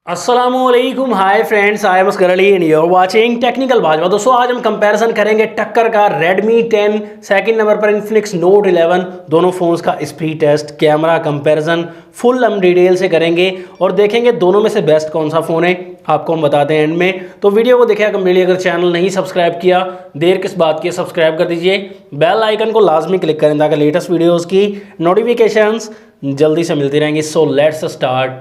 अस्सलामुअलैकुम, hi friends, I am Asgar Ali and you are watching technical Bhajpa. दोस्तों आज हम कंपैरिजन करेंगे टक्कर का Redmi 10 सेकंड नंबर पर Infinix Note 11 दोनों फ़ोन्स का speed test, camera comparison full हम डिटेल से करेंगे और देखेंगे दोनों में से बेस्ट कौन सा फ़ोन है, आपको हम बताते हैं एंड में। तो वीडियो को देखिए कम्प्लीटली। अगर चैनल नहीं सब्सक्राइब किया, देर किस बात की, सब्सक्राइब कर दीजिए, बेल आइकन को लाजमी क्लिक करें ताकि लेटेस्ट वीडियोज़ की नोटिफिकेशंस जल्दी से मिलती रहेंगी। So let's start.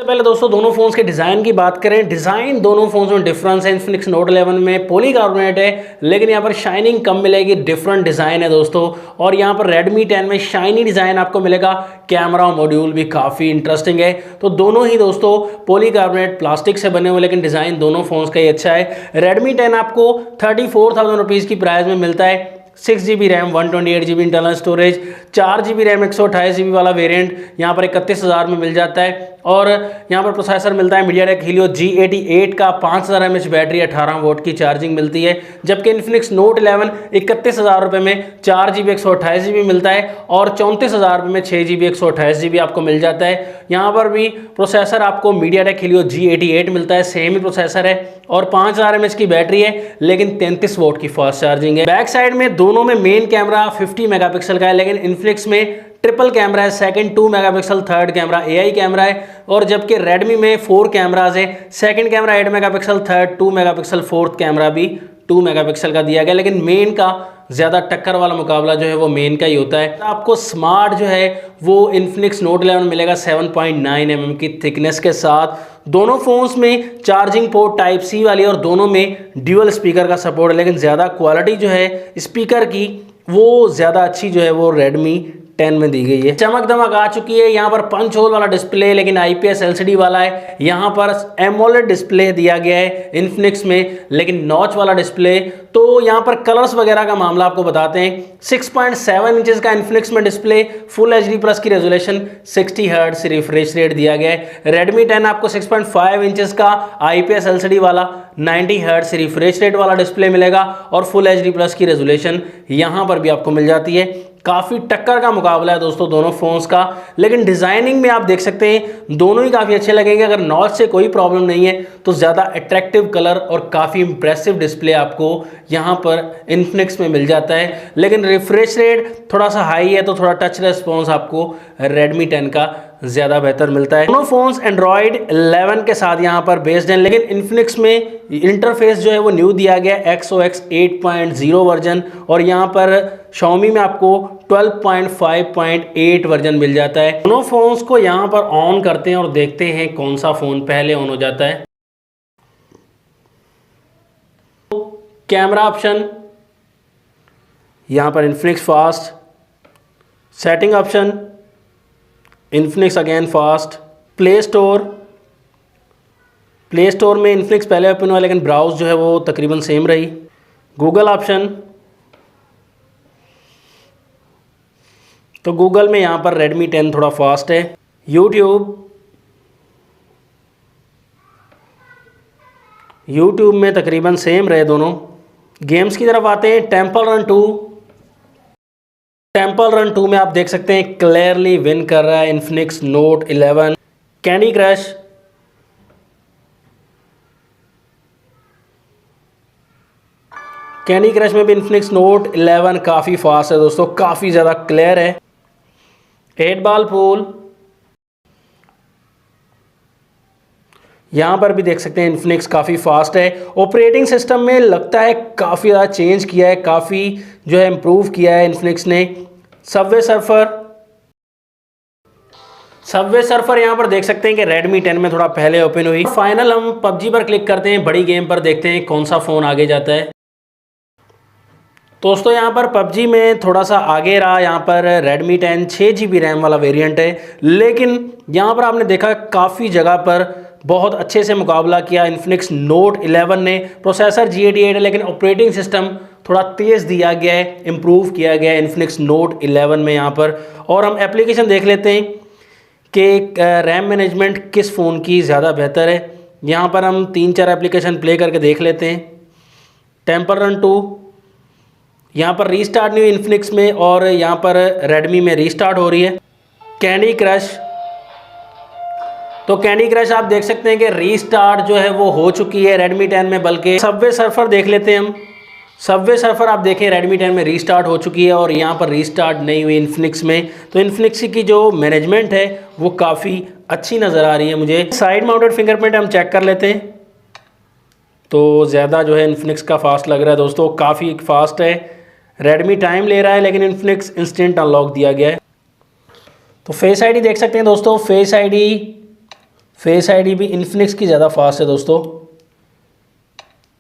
पहले दोस्तों दोनों फोन्स के डिज़ाइन की बात करें। डिज़ाइन दोनों फोन्स में डिफरेंस है। Infinix Note 11 में पॉलीकार्बोनेट है लेकिन यहाँ पर शाइनिंग कम मिलेगी, डिफरेंट डिज़ाइन है दोस्तों। और यहाँ पर Redmi 10 में शाइनी डिज़ाइन आपको मिलेगा। कैमरा मॉड्यूल भी काफ़ी इंटरेस्टिंग है। तो दोनों ही दोस्तों पॉलीकार्बोनेट प्लास्टिक से बने हुए, लेकिन डिज़ाइन दोनों फोन्स का ही अच्छा है। Redmi 10 आपको 34,000 रुपीज़ की प्राइस में मिलता है। 6GB RAM, 128GB internal storage, 4GB RAM 128GB वाला वेरिएंट यहाँ पर 31,000 में मिल जाता है। और यहाँ पर प्रोसेसर मिलता है MediaTek Helio G88 का, 5000 mAh बैटरी, 18 वोल्ट की चार्जिंग मिलती है। जबकि Infinix Note 11 31,000 रुपये में 4GB 128GB मिलता है और 34,000 रुपये में 6GB 128GB आपको मिल जाता है। यहाँ पर भी प्रोसेसर आपको MediaTek Helio G88 मिलता है, सेम ही प्रोसेसर है और 5000 mAh की बैटरी है लेकिन 33 वोल्ट की फास्ट चार्जिंग है। बैक साइड में दोनों में मेन कैमरा 50 मेगापिक्सल का है, लेकिन इन्फिनिक्स में ट्रिपल कैमरा है। Second 2 megapixel, third camera AI camera है। और जबकि Redmi में 4 कैमराज है। Second camera 8 megapixel, third 2 megapixel, fourth camera भी 2 मेगापिक्सल का दिया गया। लेकिन मेन का ज़्यादा टक्कर वाला मुकाबला जो है वो मेन का ही होता है। आपको स्मार्ट जो है वो Infinix Note 11 मिलेगा 7.9 mm की थिकनेस के साथ। दोनों फोन्स में चार्जिंग पोर्ट टाइप C वाली और दोनों में ड्यूअल स्पीकर का सपोर्ट है, लेकिन ज़्यादा क्वालिटी जो है स्पीकर की वो ज़्यादा अच्छी जो है वो Redmi 10 में दी गई है। चमक दमक आ चुकी है। यहाँ पर पंच होल वाला डिस्प्ले लेकिन IPS LCD वाला है। यहाँ पर AMOLED डिस्प्ले दिया गया है Infinix में, लेकिन नॉच वाला डिस्प्ले। तो यहाँ पर कलर्स वगैरह का मामला आपको बताते हैं। 6.7 इंचेस का Infinix में डिस्प्ले, फुल HD प्लस की रेजोल्यूशन, 60 हर्ट्ज रिफ्रेश रेट दिया गया है। Redmi 10 आपको 6.5 इंचेस का IPS LCD वाला 90 हर्ट्ज रिफ्रेश रेट वाला डिस्प्ले मिलेगा और फुल HD प्लस की रेजोल्यूशन यहाँ पर भी आपको मिल जाती है। काफ़ी टक्कर का मुकाबला है दोस्तों दोनों फोन्स का, लेकिन डिज़ाइनिंग में आप देख सकते हैं दोनों ही काफ़ी अच्छे लगेंगे। अगर नॉच से कोई प्रॉब्लम नहीं है तो ज़्यादा अट्रैक्टिव कलर और काफ़ी इंप्रेसिव डिस्प्ले आपको यहाँ पर Infinix में मिल जाता है। लेकिन रिफ्रेश रेट थोड़ा सा हाई है तो थोड़ा टच रेस्पॉन्स आपको Redmi 10 का ज़्यादा बेहतर मिलता है। दोनों फोन्स Android 11 के साथ यहाँ पर बेस्ड हैं, लेकिन Infinix में इंटरफेस जो है वो न्यू दिया गया है, XOX 8.0 वर्जन। और यहाँ पर Xiaomi में आपको 12.5.8 वर्जन मिल जाता है। दोनों फोन्स को यहाँ पर ऑन करते हैं और देखते हैं कौन सा फ़ोन पहले ऑन हो जाता है। कैमरा ऑप्शन, यहाँ पर Infinix fast. Setting option, Infinix again fast. Play store में Infinix पहले ओपन हुआ लेकिन ब्राउज जो है वो तकरीबन सेम रही। गूगल ऑप्शन, तो गूगल में यहाँ पर Redmi 10 थोड़ा फास्ट है। यूट्यूब में तकरीबन सेम रहे दोनों। गेम्स की तरफ आते हैं। टेम्पल रन 2 में आप देख सकते हैं क्लियरली विन कर रहा है Infinix Note 11। कैंडी क्रश में भी Infinix Note 11 काफ़ी फास्ट है दोस्तों, काफ़ी ज़्यादा क्लियर है। 8 बॉल पूल, यहाँ पर भी देख सकते हैं Infinix काफ़ी फास्ट है। ऑपरेटिंग सिस्टम में लगता है काफ़ी ज़्यादा चेंज किया है, काफ़ी जो है इम्प्रूव किया है Infinix ने। सबवे सर्फर यहाँ पर देख सकते हैं कि Redmi 10 में थोड़ा पहले ओपन हुई। फाइनल हम PUBG पर क्लिक करते हैं, बड़ी गेम पर देखते हैं कौन सा फ़ोन आगे जाता है। दोस्तों यहाँ पर PUBG में थोड़ा सा आगे रहा। यहाँ पर Redmi 10 6GB रैम वाला वेरिएंट है, लेकिन यहाँ पर आपने देखा काफ़ी जगह पर बहुत अच्छे से मुकाबला किया Infinix Note 11 ने। प्रोसेसर G88 है लेकिन ऑपरेटिंग सिस्टम थोड़ा तेज़ दिया गया है, इम्प्रूव किया गया है Infinix Note 11 में यहाँ पर। और हम एप्लीकेशन देख लेते हैं कि रैम मैनेजमेंट किस फ़ोन की ज़्यादा बेहतर है। यहाँ पर हम 3-4 एप्लीकेशन प्ले करके देख लेते हैं। टेम्पल रन 2, यहाँ पर रीस्टार्ट नहीं हुई इन्फिनिक्स में और यहाँ पर रेडमी में रीस्टार्ट हो रही है। कैंडी क्रश, तो कैंडी क्रश आप देख सकते हैं कि रीस्टार्ट जो है वो हो चुकी है रेडमी 10 में। बल्कि सबवे सर्फर देख लेते हैं हम। सबवे सर्फर आप देखें रेडमी 10 में रीस्टार्ट हो चुकी है और यहाँ पर रीस्टार्ट नहीं हुई इन्फिनिक्स में। तो इन्फिनिक्स की जो मैनेजमेंट है वो काफ़ी अच्छी नज़र आ रही है मुझे। साइड माउंटेड फिंगरप्रिंट हम चेक कर लेते हैं, तो ज़्यादा जो है इन्फिनिक्स का फास्ट लग रहा है दोस्तों, काफ़ी फास्ट है। रेडमी टाइम ले रहा है लेकिन इन्फिनिक्स इंस्टेंट अनलॉक दिया गया है। तो फेस आईडी देख सकते हैं दोस्तों, फेस आईडी भी इन्फिनिक्स की ज़्यादा फास्ट है दोस्तों।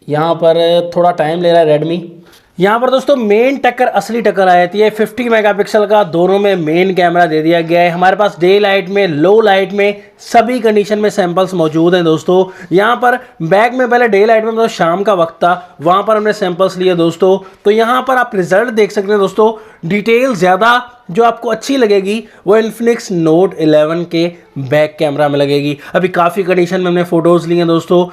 यहाँ पर थोड़ा टाइम ले रहा है रेडमी। यहाँ पर दोस्तों मेन टक्कर, असली टक्कर आ जाती है। 50 मेगापिक्सल का दोनों में मेन कैमरा दे दिया गया है। हमारे पास डे लाइट में, लो लाइट में, सभी कंडीशन में सैंपल्स मौजूद हैं दोस्तों। यहाँ पर बैक में पहले डे लाइट में मतलब शाम का वक्त था, वहाँ पर हमने सैंपल्स लिए दोस्तों। तो यहाँ पर आप रिजल्ट देख सकते हैं दोस्तों। डिटेल ज़्यादा जो आपको अच्छी लगेगी वो इन्फिनिक्स नोट 11 के बैक कैमरा में लगेगी। अभी काफ़ी कंडीशन में हमने फ़ोटोज़ लिए हैं दोस्तों,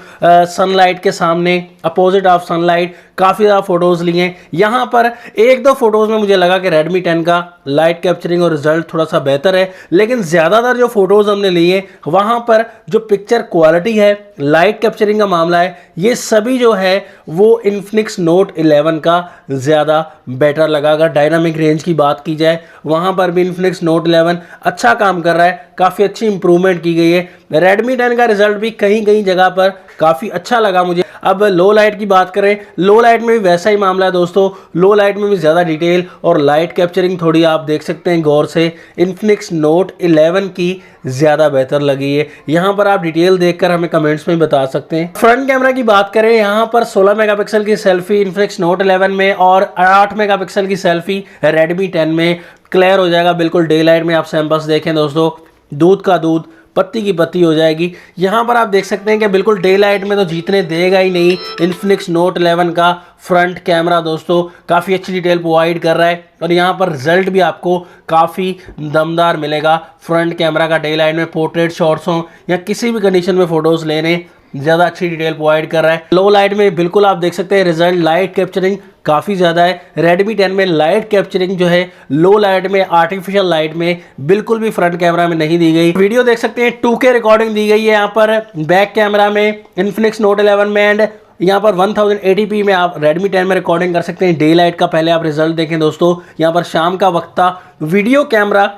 सनलाइट के सामने, अपोजिट ऑफ सनलाइट, काफ़ी ज़्यादा फ़ोटोज़ लिए हैं। यहाँ पर एक दो फ़ोटोज़ में मुझे लगा कि रेडमी 10 का लाइट कैप्चरिंग और रिजल्ट थोड़ा सा बेहतर है, लेकिन ज़्यादातर जो फ़ोटोज़ हमने लिए वहाँ पर जो पिक्चर क्वालिटी है, लाइट कैप्चरिंग का मामला है, ये सभी जो है वो इन्फिनिक्स नोट 11 का ज़्यादा बेटर लगा। अगर डायनामिक रेंज की बात की जाए वहाँ पर भी इन्फिनिक्स नोट 11 अच्छा काम कर रहा है, काफ़ी अच्छी इंप्रूवमेंट की गई है। रेडमी 10 का रिजल्ट भी कहीं कहीं जगह पर काफ़ी अच्छा लगा मुझे। अब लो लाइट की बात करें, लो लाइट में भी वैसा ही मामला है दोस्तों। लो लाइट में भी ज़्यादा डिटेल और लाइट कैप्चरिंग थोड़ी आप देख सकते हैं गौर से, इन्फिनिक्स नोट 11 की ज़्यादा बेहतर लगी है। यहाँ पर आप डिटेल देखकर हमें कमेंट्स में बता सकते हैं। फ्रंट कैमरा की बात करें, यहाँ पर 16 मेगापिक्सल की सेल्फी इन्फिनिक्स नोट 11 में और 8 मेगापिक्सल की सेल्फी रेडमी 10 में क्लियर हो जाएगा। बिल्कुल डे लाइट में आप सैंपल्स देखें दोस्तों, दूध का दूध, पत्ती की पत्ती हो जाएगी। यहाँ पर आप देख सकते हैं कि बिल्कुल डे लाइट में तो जीतने देगा ही नहीं इन्फिनिक्स नोट 11 का फ्रंट कैमरा दोस्तों, काफ़ी अच्छी डिटेल प्रोवाइड कर रहा है और यहाँ पर रिजल्ट भी आपको काफ़ी दमदार मिलेगा। फ्रंट कैमरा का डे लाइट में पोर्ट्रेट शॉट्स हों या किसी भी कंडीशन में फ़ोटोज़ लेने ज़्यादा अच्छी डिटेल प्रोवाइड कर रहा है। लो लाइट में बिल्कुल आप देख सकते हैं रिजल्ट, लाइट कैप्चरिंग काफ़ी ज़्यादा है। रेडमी 10 में लाइट कैप्चरिंग जो है लो लाइट में, आर्टिफिशियल लाइट में बिल्कुल भी फ्रंट कैमरा में नहीं दी गई। वीडियो देख सकते हैं 2K रिकॉर्डिंग दी गई है यहाँ पर बैक कैमरा में इन्फिनिक्स नोट 11 में, एंड यहाँ पर 1080p में आप रेडमी 10 में रिकॉर्डिंग कर सकते हैं। डे लाइट का पहले आप रिजल्ट देखें दोस्तों, यहाँ पर शाम का वक्त था। वीडियो कैमरा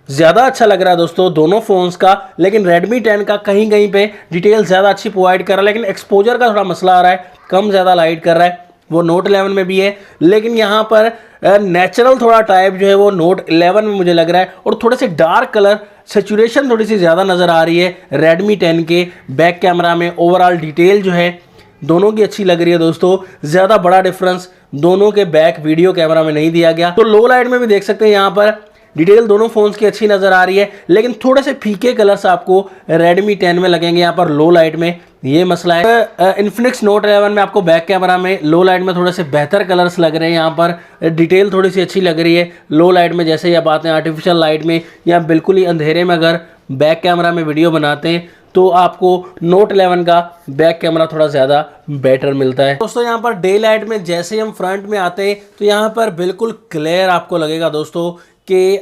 ज़्यादा अच्छा लग रहा है दोस्तों दोनों फ़ोन्स का, लेकिन रेडमी 10 का कहीं कहीं पे डिटेल ज़्यादा अच्छी प्रोवाइड कर रहा है, लेकिन एक्सपोजर का थोड़ा मसला आ रहा है, कम ज़्यादा लाइट कर रहा है। वो नोट 11 में भी है, लेकिन यहाँ पर नेचुरल थोड़ा टाइप जो है वो नोट 11 में मुझे लग रहा है, और थोड़े से डार्क कलर सेचुरेशन थोड़ी सी ज़्यादा नज़र आ रही है रेडमी 10 के बैक कैमरा में। ओवरऑल डिटेल जो है दोनों की अच्छी लग रही है दोस्तों, ज़्यादा बड़ा डिफरेंस दोनों के बैक वीडियो कैमरा में नहीं दिया गया। तो लो लाइट में भी देख सकते हैं यहाँ पर डिटेल दोनों फोन्स की अच्छी नज़र आ रही है, लेकिन थोड़े से फीके कलर्स आपको रेडमी 10 में लगेंगे यहाँ पर लो लाइट में, ये मसला है। इन्फिनिक्स नोट 11 में आपको बैक कैमरा में लो लाइट में थोड़े से बेहतर कलर्स लग रहे हैं, यहाँ पर डिटेल थोड़ी सी अच्छी लग रही है। लो लाइट में जैसे ही आप आते हैं आर्टिफिशियल लाइट में या बिल्कुल ही अंधेरे में अगर बैक कैमरा में वीडियो बनाते हैं तो आपको नोट 11 का बैक कैमरा थोड़ा ज़्यादा बेटर मिलता है दोस्तों। यहाँ पर डे लाइट में जैसे ही हम फ्रंट में आते हैं तो यहाँ पर बिल्कुल क्लियर आपको लगेगा दोस्तों कि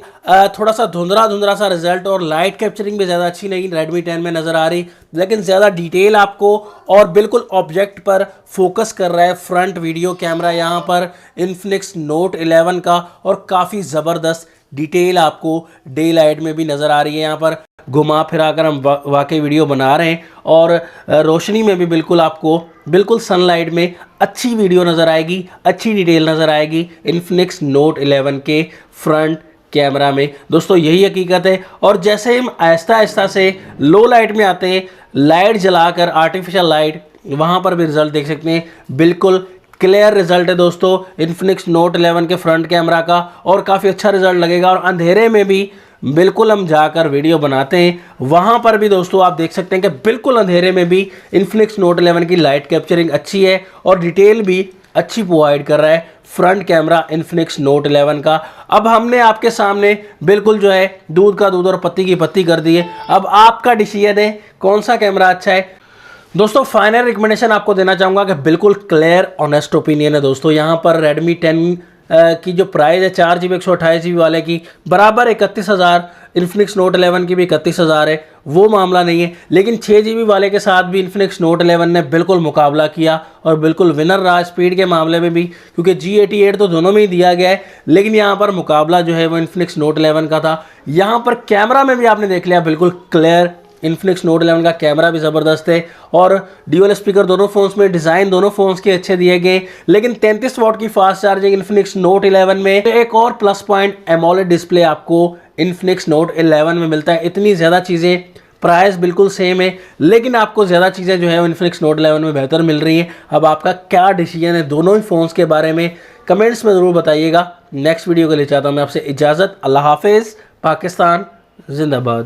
थोड़ा सा धुंधला धुंधला सा रिजल्ट, और लाइट कैप्चरिंग भी ज़्यादा अच्छी नहीं रेडमी 10 में नज़र आ रही, लेकिन ज़्यादा डिटेल आपको और बिल्कुल ऑब्जेक्ट पर फोकस कर रहा है फ्रंट वीडियो कैमरा यहाँ पर इन्फिनिक्स नोट 11 का, और काफ़ी ज़बरदस्त डिटेल आपको डे लाइट में भी नज़र आ रही है। यहाँ पर घुमा फिरा कर हम वाकई वीडियो बना रहे हैं, और रोशनी में भी बिल्कुल आपको बिल्कुल सनलाइट में अच्छी वीडियो नज़र आएगी, अच्छी डिटेल नज़र आएगी इन्फिनिक्स नोट 11 के फ्रंट कैमरा में दोस्तों, यही हकीकत है। और जैसे हम आहिस्ता आहिस्ता से लो लाइट में आते हैं, लाइट जलाकर आर्टिफिशियल लाइट, वहाँ पर भी रिजल्ट देख सकते हैं, बिल्कुल क्लियर रिजल्ट है दोस्तों इन्फिनिक्स नोट 11 के फ्रंट कैमरा का, और काफ़ी अच्छा रिजल्ट लगेगा। और अंधेरे में भी बिल्कुल हम जाकर वीडियो बनाते हैं, वहाँ पर भी दोस्तों आप देख सकते हैं कि बिल्कुल अंधेरे में भी इन्फिनिक्स नोट 11 की लाइट कैप्चरिंग अच्छी है और डिटेल भी अच्छी प्रोवाइड कर रहा है फ्रंट कैमरा इन्फिनिक्स नोट 11 का। अब हमने आपके सामने बिल्कुल जो है दूध का दूध और पत्ती की पत्ती कर दी है। अब आपका डिसीजन है कौन सा कैमरा अच्छा है दोस्तों। फाइनल रिकमेंडेशन आपको देना चाहूँगा कि बिल्कुल क्लियर ऑनेस्ट ओपिनियन है दोस्तों। यहाँ पर रेडमी 10 की जो प्राइस है 4 GB 128 GB वाले की बराबर 31,000, इन्फिनिक्स नोट 11 की भी 31,000 है, वो मामला नहीं है। लेकिन 6 GB वाले के साथ भी इन्फिनिक्स नोट 11 ने बिल्कुल मुकाबला किया और बिल्कुल विनर रहा स्पीड के मामले में भी, क्योंकि G88 तो दोनों में ही दिया गया है, लेकिन यहाँ पर मुकाबला जो है वो इन्फिनिक्स नोट 11 का था। यहाँ पर कैमरा में भी आपने देख लिया बिल्कुल क्लियर, इन्फिनिक्स नोट 11 का कैमरा भी ज़बरदस्त है और ड्यूअल स्पीकर दोनों फ़ोन्स में, डिज़ाइन दोनों फ़ोन्स के अच्छे दिए गए। लेकिन 33 वाट की फास्ट चार्जिंग इन्फिनिक्स नोट 11 में। तो एक और प्लस पॉइंट एमोलेड डिस्प्ले आपको इन्फिनिक्स नोट 11 में मिलता है। इतनी ज़्यादा चीज़ें, प्राइस बिल्कुल सेम है, लेकिन आपको ज़्यादा चीज़ें जो है वो इन्फिनिक्स नोट 11 में बेहतर मिल रही हैं। अब आपका क्या डिसीजन है दोनों ही फ़ोन्स के बारे में कमेंट्स में ज़रूर बताइएगा। नेक्स्ट वीडियो के लिए चाहता हूँ मैं आपसे इजाज़त। अल्लाह हाफिज़। पाकिस्तान जिंदाबाद।